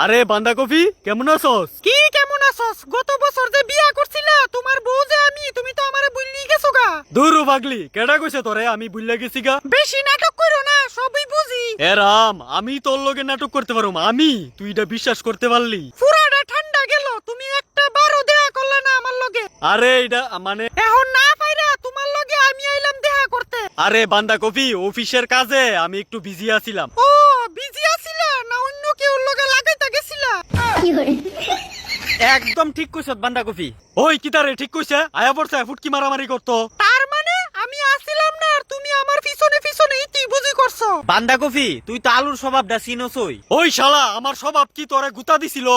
আরে বান্ধাকপি কেমন আছস? কি কেমন আছস? গত বছর যে বিয়া করছিলা তোমার বউ যে আমি, তুমি তো আমারে বুঝলি গেছো গা। দূর পাগলি, কেডা কইছে তোরে আমি বুইল্লা গেছি গা? বেশি নাটক কইরো না, সবই বুঝি। এ রাম, আমি তোর লগে নাটক করতে পারুম? তুই এটা বিশ্বাস করতে পারলি? পুরাটা ঠান্ডা গেল, তুমি একটা বারও দেখা করলা না আমার লগে। আরে এটা মানে এখন না পাইরা তোমার লগে আমি আইলাম দেখা করতে। আরে বান্ধাকপি, অফিসের কাজে আমি একটু বিজি আছিলাম। ও বিজি আছিলা না অন্য কেউ লগে লাগাইতা গেছিলা? একদম ঠিক কইছত বান্ধাকপি। ওই কিতারে ঠিক কইছে, আয়া পড়ছে ফুটকি মারামারি করতো। তার মানে আমি আসিলাম না আর তুমি আমার পিছনে পিছনে ইতি বুঝি করছো। বান্ধাকপি তুই তো আলুর স্বভাবটা চিনছই। ওই শালা, আমার স্বভাব কি তোরে গুতা দিছিল?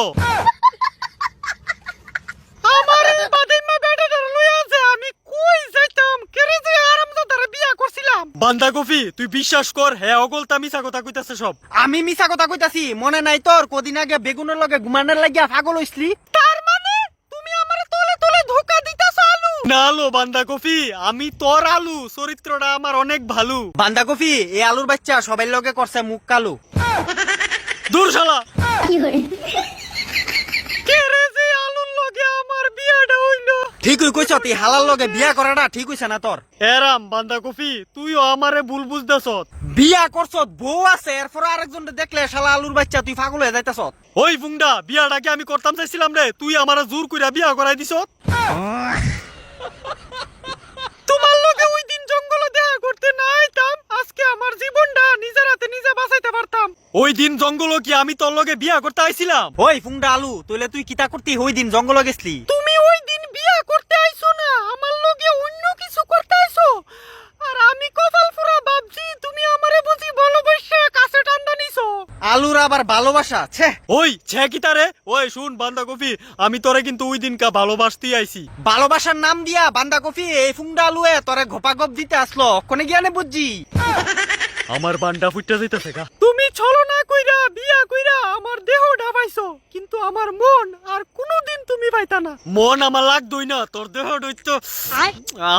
আমার বাদাইমা বেটাটার লইয়া যে আমি কই যাইতাম, কেরে যে আরামদাদারে বিয়া করছিলাম। বান্ধাকপি তুই বিশ্বাস কর, হ্যাঁ অগলতা মিছা কথা কইতাছে সব। আমি মিছা কথা কইতাছি, মনে নাই তোর কদিন আগে বেগুনের লগে ঘুমানোর লাগিয়া পাগল হইছলি? তার মানে তুমি আমারে তলে তলে ধোকা দিতাছ আলু। না লো বান্ধাকপি, আমি তোর আলু, চরিত্রটা আমার অনেক ভালো। বান্ধাকপি এই আলুর বাচ্চা সবাই লগে করছে মুখ কালু। দূর শালা। কেরে যে আলুর লগে আমার বিয়াটা হইলো। ঠিকই কইছত, এই হালার লগে বিয়া করাটা ঠিক হইছে না তোর। এরাম বান্ধাকপি, তুইও আমারে ভুল বুঝতেছত। বিয়া করছত, বউ আছে, এরপর আরেকজন দেখলে শালা আলুর বাচ্চা তুই পাগল হয়ে যাইতাছত। ওই বুংডা, বিয়াটাকে আমি করতাম চাইছিলাম রে, তুই আমারে জোর কইরা বিয়া করাই দিছত। তোমার লগে ওই দিন জঙ্গলে দেখা করতে না আইতাম, আজকে আমার জীবনটা নিজের হাতে নিজে বাঁচাইতে পারতাম। ওই দিন জঙ্গল কি আমি তোর লগে বিয়া করতে আইছিলাম? ওই ফুংডা আলু, তইলে তুই কিতা করতি ওই দিন জঙ্গলে গেছলি? তুমি ওই দিন বিয়া করতে আইছো না, আমার লগে অন্য কিছু করতে আইছো। আর আমি কপাল ফুরা ভাবছি তুমি আমারে বুঝি ভালোবাসা কাছে টান্দা নিছো। আলুর আবার ভালোবাসা, ছে। ওই ছে কিতারে, ওই শুন বান্ধাকপি, আমি তোরে কিন্তু ওই দিনকা ভালোবাসতেই আইছি। ভালোবাসার নাম দিয়া বান্ধাকপি এই ফুংডা আলুয়ে তোরে ঘপাগপ দিতে আসলো, কোনে জ্ঞানে বুঝছি? আমার বান্ডা ফুইটা যাইতাছে গা। তুমি ছলনা কইরা বিয়া কইরা আমার দেহ ডাবাইছো, কিন্তু আমার মন আর কোনোদিন তুমি পাইতা না। মন আমার লাগদই না, তোর দেহ দৈত্য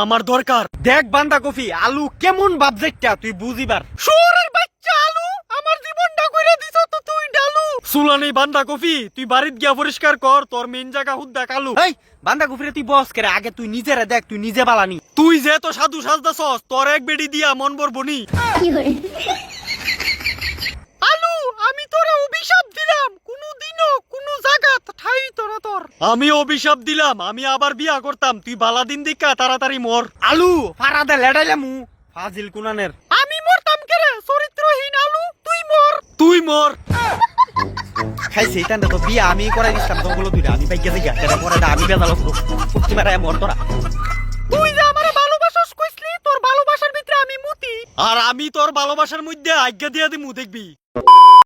আমার দরকার। দেখ বান্ধাকপি আলু কেমন বাপজেটটা তুই বুঝিবার। শুয়োরের বাচ্চা আলু, আমার জীবনটা কইরা দিছো তো তুই ডালু। সুলানি বান্ধাকপি, তুই বাড়িত গিয়া পরিষ্কার কর, তোর মেন জায়গা হুদ্দা কালু। এই বান্ধাকপিরে তুই বস করে, আগে তুই নিজেরে দেখ, তুই নিজে বালানি। তুই যে তো সাধু সাজদাছস, তোর এক বেডি দিয়া মন বরবনি। আলু আমি তোরে অভিশাপ দিলাম, কোনোদিনও কোনো জায়গা ঠাই তোরা তোর। আমি অভিশাপ দিলাম, আমি আবার বিয়া করতাম, তুই বালা দিন দিকা তাড়াতাড়ি মর। আলু ফারাদে লেডাইলামু ফাজিল কুনানের। আমি মরতাম কেরে, চরিত্রহীন আলু, তুই মর। তুই মর। খাইছে ইতানটা তো বিয়া আমি করাই দিছিলাম জঙ্গল দুইটা, আমি পাইয়া যাই কেন পরে আমি বেজাল ফুটকি মারায় মর তোরা। তুই যে আমারে ভালোবাসস কইছলি, তোর ভালোবাসার ভিতরে আমি মুতি। আর আমি তোর ভালোবাসার মধ্যে আজ্ঞা দিয়া দিমু, দেখবি।